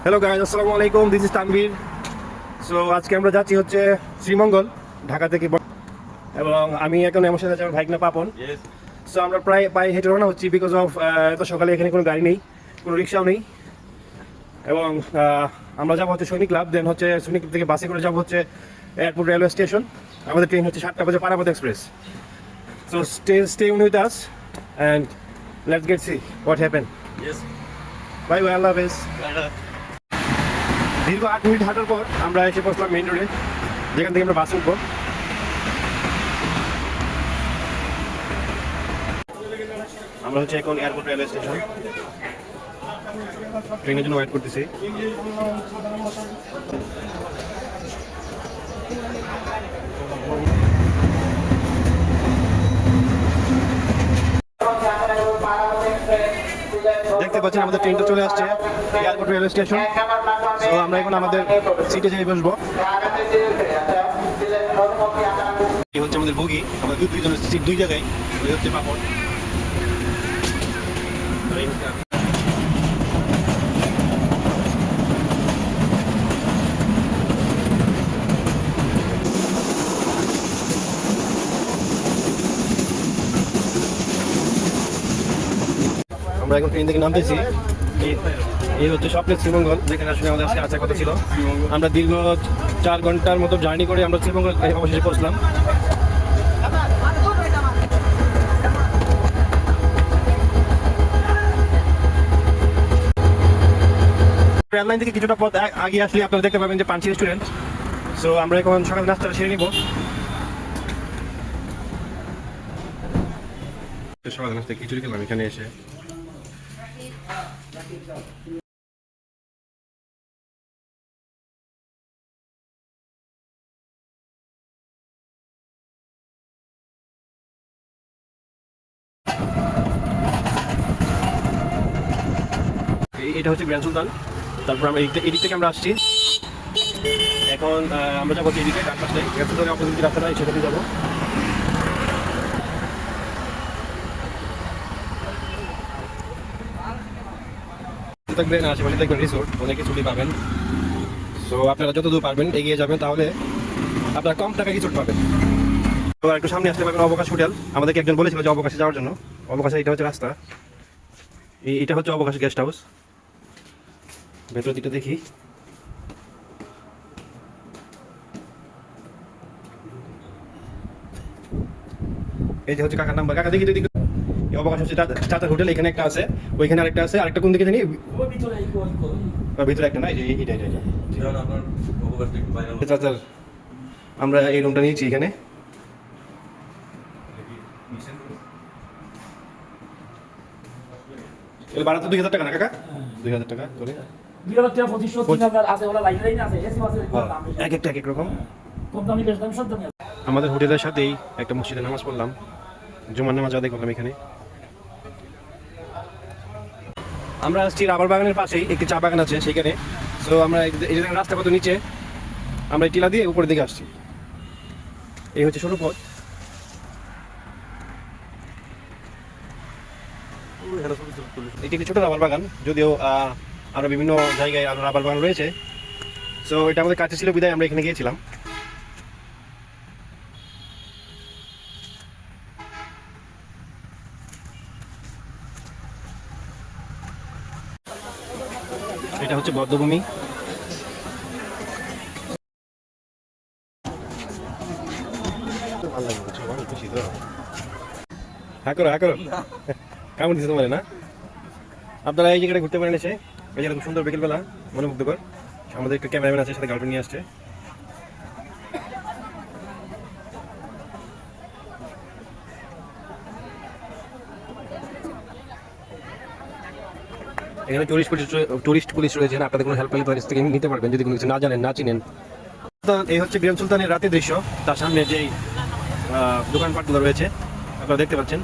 Hello guys, আসসালামু আলাইকুম। This is Tanvir. So আজকে আমরা যাচ্ছি হচ্ছে শ্রীমঙ্গল, ঢাকা থেকে। এবং আমি এখন আমার সাথে আমার ভাইকনা পাপন। সো আমরা প্রায় পায়ে হেঁটে রওনা হচ্ছি বিকজ অফ এত সকালে এখানে কোনো গাড়ি নেই, কোনো রিক্সাও নেই। এবং আমরা যাবো হচ্ছে সৈনিক ক্লাব, দেন হচ্ছে সৈনিক ক্লাব থেকে বাসে করে যাবো হচ্ছে এয়ারপোর্ট রেলওয়ে স্টেশন। আমাদের ট্রেন হচ্ছে 7টা বাজে, Parabat express. So stay with us and let's get see what happened. Yes. Bye bye, আল্লাহ হাফেজ। দীর্ঘ 8 মিনিট হাঁটার পর আমরা এসে পৌঁছলাম মেইন রোডে, যেখান থেকে আমরা বাস উঠবো। আমরা হচ্ছে এখন এয়ারপোর্ট রেলওয়ে স্টেশন, ট্রেনের জন্য ওয়েট করতেছি। দেখতে পাচ্ছেন আমাদের ট্রেনটা চলে আসছে এয়ারপোর্ট রেলওয়ে স্টেশন। তো আমরা এখন আমাদের সিটে যেয়ে বসবো। এই হচ্ছে আমাদের বগি, আমাদের দুইজনের সিট দুই জায়গায়। এই হচ্ছে পাপড়। আমরা এখন ট্রেন থেকে নামতেছি। এই হচ্ছে স্বপ্নের শ্রীমঙ্গল, যেখানে আসলে আমাদের আজকে আসার কথা ছিল। আমরা দীর্ঘ 4 ঘন্টার মতো জার্নি করে আমরা শ্রীমঙ্গল অবশেষে পৌঁছলাম। রেল লাইন থেকে কিছুটা পথ আগে আসলে আপনারা দেখতে পাবেন যে পাঞ্চি রেস্টুরেন্ট। সো আমরা এখন সকাল নাস্তাটা সেরে নিব। সকাল নাস্তা খিচুড়ি খেলাম এখানে এসে। এটা হচ্ছে গ্র্যান্ড সুলতান। তারপর আমরা এদিক থেকে আমরা আসছি। এখন আমরা যাবো এদিকে ডান পাশে গ্র্যান্ড সুলতানের অপোজিট রাস্তাটা, সেখানে যাবো। দেখবেন আশেপাশে দেখবেন রিসোর্ট, অনেক কিছুই পাবেন। সো আপনারা যতদূর পারবেন এগিয়ে যাবেন, তাহলে আপনারা কম টাকা রিসোর্ট পাবেন। তো একটু সামনে আসতে পারবেন অবকাশ হোটেল। আমাদেরকে একজন বলেছিল যে অবকাশে যাওয়ার জন্য। অবকাশে এটা হচ্ছে রাস্তা, এটা হচ্ছে অবকাশ গেস্ট হাউস। ভেতর দিকটা দেখি। এই যে হচ্ছে কাকার নাম্বার। কাকা দেখি তুই অবকাশ হচ্ছে চাচার হোটেল, এখানে একটা আছে, ওইখানে আরেকটা আছে, আরেকটা কোন দিকে জানি ভিতরে একটা না। চাচার আমরা এই রুমটা নিয়েছি এখানে। ভাড়া তো 2000 টাকা না কাকা? 2000 টাকা করে এক একটা এক এক রকম। আমাদের হোটেলের সাথেই একটা মসজিদে নামাজ পড়লাম, জুমার নামাজ আদায় করলাম এখানে। আমরা আসছি রাবার বাগানের পাশেই একটি চা বাগান আছে সেখানে। সো আমরা রাস্তা কত নিচে, আমরা টিলা দিয়ে উপরের দিকে আসছি। এই হচ্ছে সরু পথ। এটি একটি ছোট রাবার বাগান, যদিও আমরা বিভিন্ন জায়গায় আরো রাবার বাগান রয়েছে। সো এটা আমাদের কাছে ছিল বিদায় আমরা এখানে গিয়েছিলাম। এটা হচ্ছে বদ্ধভূমি। কেমন দিচ্ছে তোমার না? আপনারা এই জায়গাটা ঘুরতে পারেন এসে। এই জায়গা খুব সুন্দর, বিকেলবেলা মনোমুগ্ধকর। আমাদের একটা ক্যামেরাম্যান আছে, সাথে গার্লফ্রেন্ড নিয়ে আসছে। এখানে টুরিস্ট পুলিশ রয়েছেন, আপনাদের কোনো হেল্প পেলে তাদের থেকে নিতে পারবেন যদি কোনো কিছু না জানেন, না চিনেন। এই হচ্ছে গ্র্যান্ড সুলতানের রাতের দৃশ্য। তার সামনে যেই দোকানপাটগুলো রয়েছে আপনারা দেখতে পাচ্ছেন।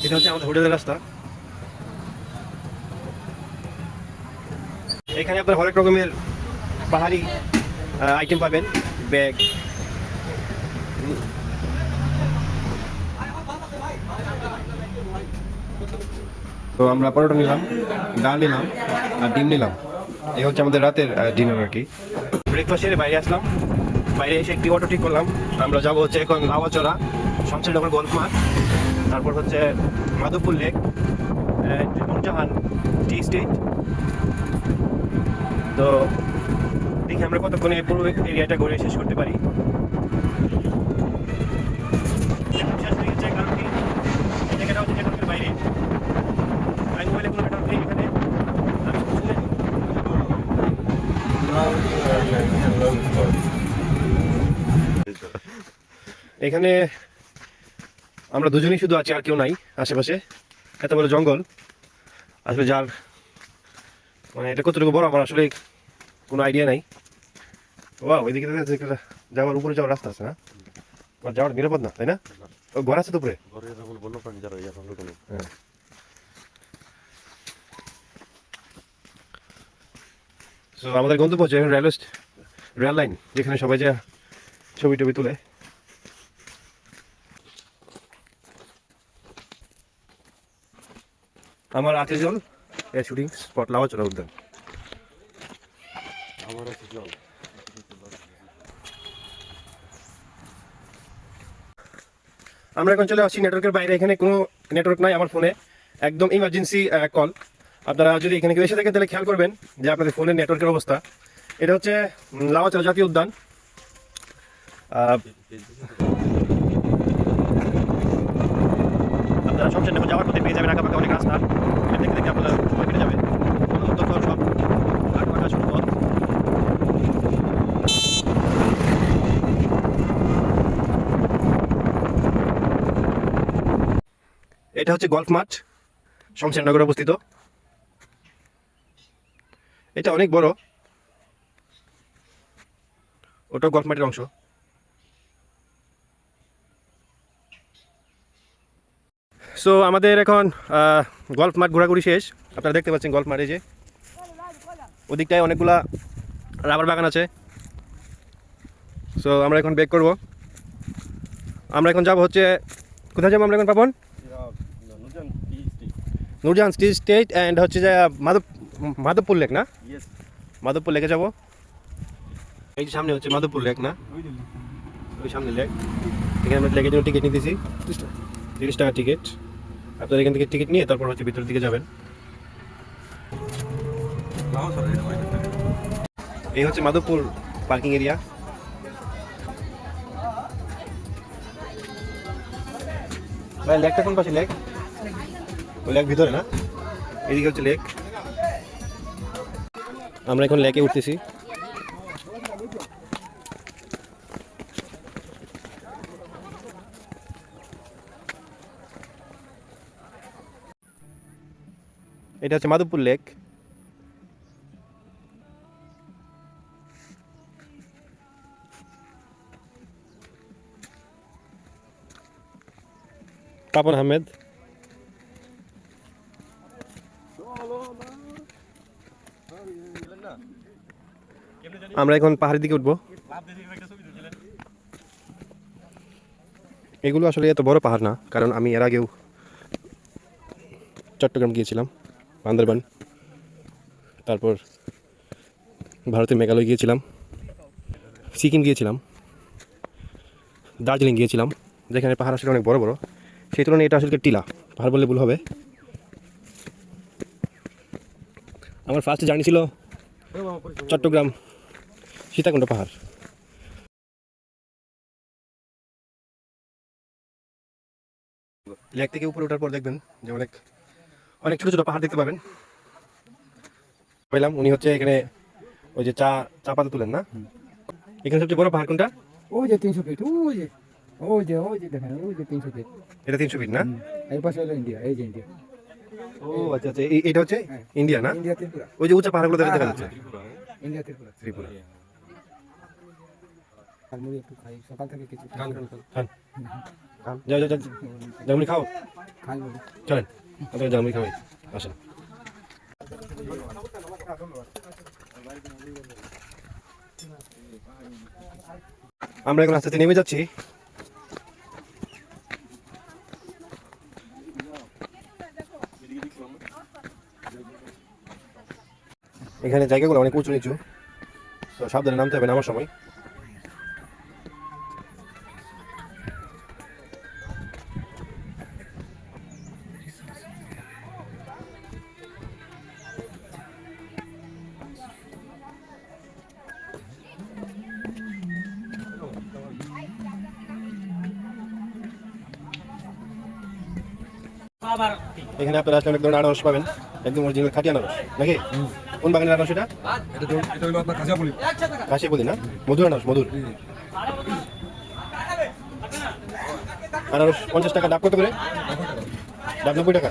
এটা হচ্ছে আমাদের হোটেলের রাস্তা। এখানে আপনার হরেক রকমের পাহাড়ি আইটেম পাবেন, ব্যাগ, তো আমরা পরোটা নিলাম, ডাল নিলাম আর ডিম নিলাম। এই হচ্ছে আমাদের রাতের ডিনার আর কি। ব্রেকফাস্ট সেরে বাইরে আসলাম, বাইরে এসে একটি অটো ঠিক করলাম। আমরা যাবো হচ্ছে এখন লাওয়াচড়া, শমশেরনগর গল্ফ মাঠ, তারপর হচ্ছে মাধবপুর লেক, নূরজাহান টি স্টেট। তো দেখি আমরা কতক্ষণে পুরো এরিয়াটা ঘুরে শেষ করতে পারি। শেষ হয়ে গেছে, কারণ কি এই জায়গাটা হচ্ছে নেটওয়ার্কের বাইরে, তাই মোবাইলে কোনো নেটওয়ার্ক নেই এখানে। এখানে আমরা দুজনেই শুধু আছি, আর কেউ নাই আশেপাশে। এত বড় জঙ্গল আসলে, যার মানে এটা কতটুকু বড় আমার আসলে কোনো আইডিয়া নাই। ও ওইদিকে যাওয়ার উপরে যাওয়ার রাস্তা আছে না? যাওয়ার নিরাপদ না, তাই না? ও ঘর আছে তো উপরে। হ্যাঁ। তো আমাদের গন্তব্য হচ্ছে রেল লাইন, যেখানে সবাই যা ছবি টবি তুলে। আমার আছে জল, শুটিং স্পট লাওয়াচড়া উদ্যান। আমরা এখন চলে আসছি নেটওয়ার্কের বাইরে। এখানে কোনো নেটওয়ার্ক নাই আমার ফোনে, একদম ইমার্জেন্সি কল। আপনারা যদি এখানে কেউ এসে থাকেন তাহলে খেয়াল করবেন যে আপনাদের ফোনের নেটওয়ার্কের অবস্থা। এটা হচ্ছে লাওয়াচড়া জাতীয় উদ্যান। আপনারা শমশেরনগর যাওয়ার পথে পেয়ে যাবেন আঁকাবাঁকা অনেক রাস্তা, দেখতে দেখতে আপনারা সময় কেটে যাবে। সব আঁকাবাঁকা শুরু পথ। এটা হচ্ছে গল্ফ মাঠ, শমশেরনগরে অবস্থিত। এটা অনেক বড়, ওটাও গল্ফ মাঠের অংশ। সো আমাদের এখন গল্ফ মাঠ ঘোরাঘুরি শেষ। আপনারা দেখতে পাচ্ছেন গল্ফ মাঠে যে ওদিকটায় অনেকগুলা রাবার বাগান আছে। সো আমরা এখন ব্রেক করব। আমরা এখন যাব হচ্ছে, কোথায় যাবো আমরা এখন পাপন? নূরজাহান টি স্টেট অ্যান্ড হচ্ছে যে মাধবপুর লেক, না? মাধবপুর লেকে যাব। এই সামনে হচ্ছে মাধবপুর লেক, না? ওই সামনে লেক। এখানে আমরা লেকের জন্য টিকিট নিতেছি 30 টাকা টিকিট। আপনারা এখান থেকে টিকিট নিয়ে তারপর হচ্ছে ভিতরের দিকে যাবেন। এই হচ্ছে মাধবপুর পার্কিং এরিয়া। ভাই লেকটা কোন পাশে? লেক ওই লেক ভিতরে, না? এদিকে হচ্ছে লেক। আমরা এখন লেকে উঠতেছি। এটা হচ্ছে মাধবপুর লেক। পাপন আহমেদ। আমরা এখন পাহাড়ের দিকে উঠবো। এগুলো আসলে এত বড় পাহাড় না, কারণ আমি এর আগেও চট্টগ্রাম গিয়েছিলাম, বান্দরবান, তারপর ভারতের মেঘালয় গিয়েছিলাম, সিকিম গিয়েছিলাম, দার্জিলিং গিয়েছিলাম, যেখানে পাহাড় আসলে অনেক বড় বড়। সেই তুলনায় এটা আসলে টিলা পাহাড় বললে ভুল হবে। আমার ফার্স্ট জার্নি ছিল চট্টগ্রাম সীতাকুণ্ড পাহাড়। লেক থেকে উপরে ওঠার পর দেখবেন যে অনেক অনেক ছোট ছোট পাহাড় দেখতে পাবেন। পেলাম উনি হচ্ছে এখানে ওই যে চা পাতা তুলেন, না? এখানে সবচেয়ে বড় পাহাড় কোনটা? ওই যে 300 ফিট, ওই যে দেখেন, ওই যে 300 ফিট। এটা 300 ফিট, না? এই পাশে হলো ইন্ডিয়া, এই যে ইন্ডিয়া। ও আচ্ছা আচ্ছা, এটা হচ্ছে ইন্ডিয়া, না? ইন্ডিয়া ত্রিপুরা। ওই যে উঁচা পাহাড়গুলো দেখা যাচ্ছে, ইন্ডিয়া ত্রিপুরা। ত্রিপুরা। আর মুড়ি একটু খাই, সকাল থেকে কিছু খান যাও যাও যাও, জামুনি খাও। খাই মুড়ি। চলেন আপনারা জামুনি খাওয়াই, আসেন। আমরা এখন আস্তে আস্তে নেমে যাচ্ছি। এখানে জায়গাগুলো অনেক উঁচু নিচু, তো সাবধানে নামতে হবে নামার সময়। এখানে আপনারা আসলে অনেক ধরনের আনারস পাবেন, একদম অরিজিনাল খাঁটি আনারস নাকি? কোন বাগানের আনারস এটা? এটা হলো আপনার কাঁচা বলি। কাশি বলি না, মধুর আনারস, মধুর আনারস। 50 টাকা, ডাব কত করে? ডাব 90 টাকা।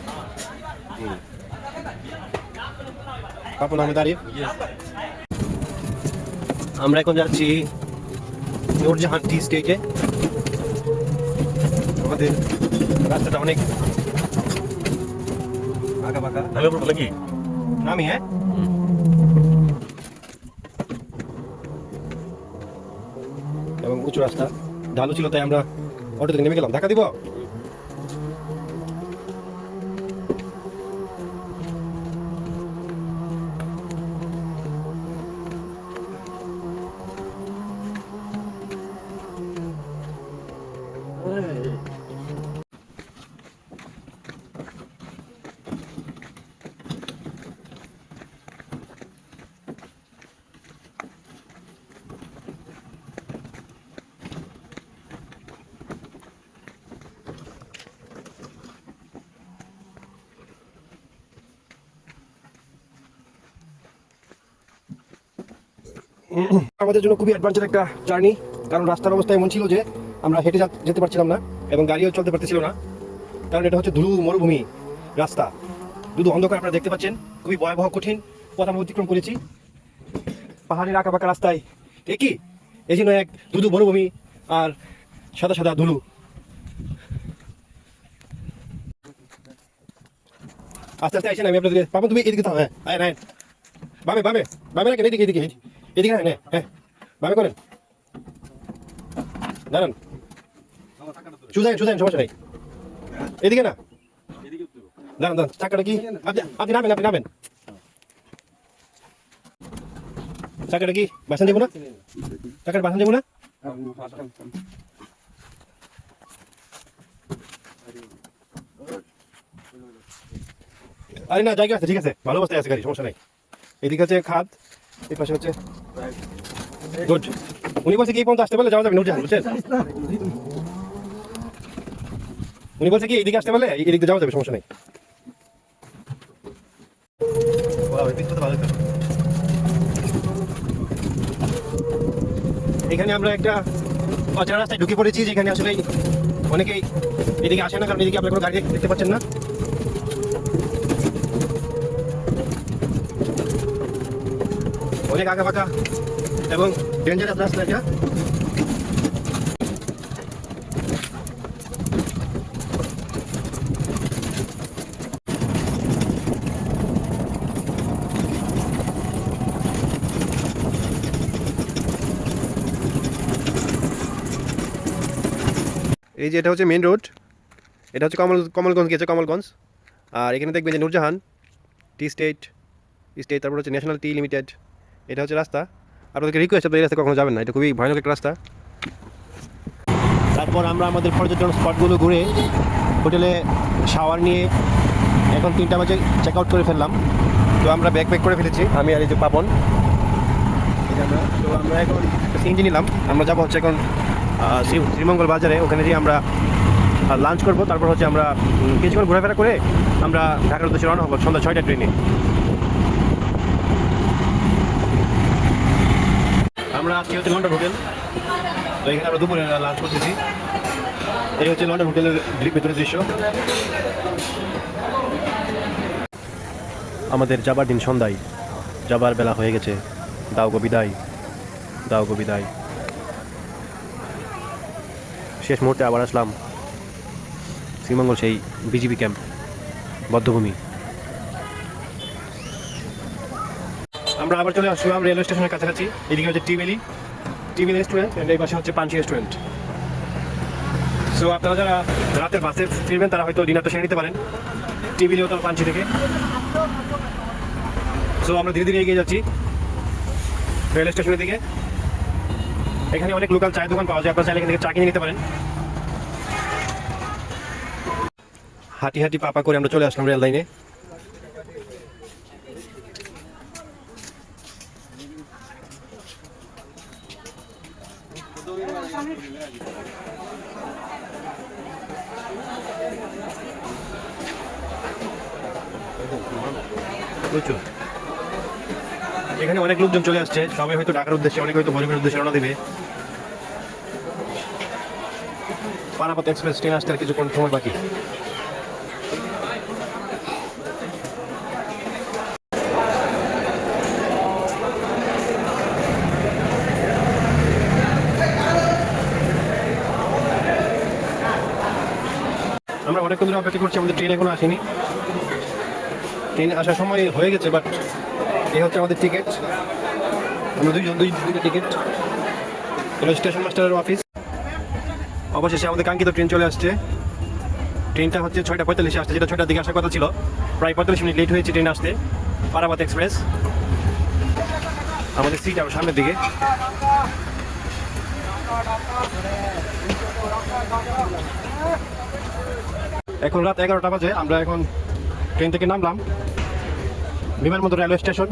পাপন আহমেদ আরিফ। আমরা এখন যাচ্ছি নূরজাহান টি স্টেটে। আমাদের রাস্তাটা অনেক আঁকা বাঁকা। আমি হ্যাঁ এবং উঁচু রাস্তা, ঢালু ছিল, তাই আমরা অটো থেকে নেমে গেলাম। ধাক্কা দিব? আমাদের জন্য খুবই অ্যাডভান্সের একটা জার্নি, কারণ রাস্তার অবস্থা এমন ছিল যে আমরা হেঁটে যেতে পারছিলাম না এবং গাড়িও চলতে পারতেছিল না, কারণ এটা হচ্ছে ধুলো মরুভূমি রাস্তা, শুধু অন্ধকার। আপনারা দেখতে পাচ্ছেন খুবই ভয়াবহ কঠিন পথ আমরা অতিক্রম করেছি পাহাড়ের আঁকা বাঁকা রাস্তায়। ঠিকই এই জন্য এক ধুধু মরুভূমি আর সাদা সাদা ধুলো। আস্তে আস্তে আসেন, আমি আপনাদের পাবো। তুমি এদিকে থাও, হ্যাঁ হ্যাঁ, বামে বামে বামে রাখেন, এদিকে এদিকে এদিকে হ্যাঁ হ্যাঁ, বামে করেন, দাঁড়ান, সুজাইন সুজাইন, সমস্যা নেই, এদিকে না, দাঁড়ান দাঁড়ান, চাকাটা কি আপনি নামেন, আপনি নামেন, চাকাটা কি বাসান যাবো না, চাকাটা বাসান যাবো না। আরে না, জায়গা আছে, ঠিক আছে, ভালো অবস্থায় আছে গাড়ি, সমস্যা নাই। এদিকে হচ্ছে খাদ, এই পাশে হচ্ছে গুড। উনি বলছে কি এই পর্যন্ত আসতে পারলে যাওয়া যাবে নূরজাহান, বুঝছেন? উনি বলছে কি এদিকে আসতে পারলে এদিকে যাওয়া যাবে, সমস্যা নেই। এখানে আমরা একটা অচেনা রাস্তায় ঢুকে পড়েছি, যেখানে আসলে অনেকেই এদিকে আসে না, কারণ এদিকে আপনার কোনো গাড়ি দেখতে পাচ্ছেন না। অনেক আঁকা বাঁকা এবং ডেঞ্জারাস রাস্তা এটা। এই যে এটা হচ্ছে মেন রোড, এটা হচ্ছে কমলগঞ্জ গেছে, কমলগঞ্জ। আর এখানে দেখবেন যে নূরজাহান টি স্টেট, তারপর হচ্ছে ন্যাশনাল টি লিমিটেড। এটা হচ্ছে রাস্তা। আপনাদেরকে রিকোয়েস্ট, আপনাদের এই রাস্তা কখনো যাবেন না, এটা খুবই ভয়ানক একটা রাস্তা। তারপর আমরা আমাদের পর্যটন স্পটগুলো ঘুরে হোটেলে শাওয়ার নিয়ে এখন 3টা বাজে চেক আউট করে ফেললাম। তো আমরা ব্যাগ প্যাক করে ফেলেছি, আমি আর এই যে পাপন। তো আমরা এখন সিএনজি নিলাম, আমরা যাবো হচ্ছে এখন শ্রীমঙ্গল বাজারে, ওখানে গিয়ে আমরা লাঞ্চ করবো। তারপর হচ্ছে আমরা কিছুক্ষণ ঘোরাফেরা করে আমরা ঢাকার উদ্দেশ্যে রওনা হবো সন্ধ্যা 6টার ট্রেনে। আমরা আজকে হচ্ছে লন্ডন হোটেল, তো এখানে আমরা দুপুরে লাঞ্চ করতেছি। এই হচ্ছে লন্ডন হোটেলের ভিতরের দৃশ্য। আমাদের যাবার দিন সন্ধ্যায়, যাবার বেলা হয়ে গেছে। দাও গো বিদায়, দাও গো বিদায়। শেষ মুহূর্তে আবার আসলাম শ্রীমঙ্গল, সেই বিজিবি ক্যাম্প, বদ্ধভূমি। আমরা আবার চলে আসলাম রেলওয়ে স্টেশনের কাছাকাছি। এদিকে হচ্ছে টি ভ্যালি রেস্টুরেন্ট, এই পাশে হচ্ছে পাঞ্চি রেস্টুরেন্ট। সো আপনারা যারা রাতের বাসে ফিরবেন তারা হয়তো ডিনারটা সেরে নিতে পারেন টি ভ্যালি অথবা পাঞ্চি থেকে। সো আমরা ধীরে ধীরে এগিয়ে যাচ্ছি রেল স্টেশনের দিকে। এখানে অনেক লোকাল চায়ের দোকান পাওয়া যায়, আপনারা চাইলে এখান থেকে চা কিনে নিতে পারেন। হাঁটি হাঁটি পাপা করে আমরা চলে আসলাম রেল লাইনে। প্রচুর এখানে অনেক লোকজন চলে আসছে, সবাই হয়তো ঢাকার উদ্দেশ্যে, অনেকে হয়তো ভরিমের উদ্দেশ্যে রওনা দেবে। পারাপথ এক্সপ্রেস ট্রেন আসতে আর কিছুক্ষণ সময় বাকি। আমরা অনেকক্ষণ ধরে অপেক্ষা করছি, আমাদের ট্রেন এখনো আসেনি। ট্রেন আসার সময় হয়ে গেছে, বাট এই হচ্ছে আমাদের টিকিট। আমরা দুইটা টিকিট। এটা স্টেশন মাস্টারের অফিস। অবশেষে আমাদের কাঙ্ক্ষিত ট্রেন চলে আসছে। ট্রেনটা হচ্ছে 6:45 আসছে, যেটা 6টার দিকে আসার কথা ছিল। প্রায় 45 মিনিট লেট হয়েছে ট্রেন আসতে। পারাপথ এক্সপ্রেস। আমাদের সিট আবার সামনের দিকে। এখন রাত 11টা বাজে, আমরা এখন ট্রেন থেকে নামলাম বিমানবন্দর রেলওয়ে স্টেশন।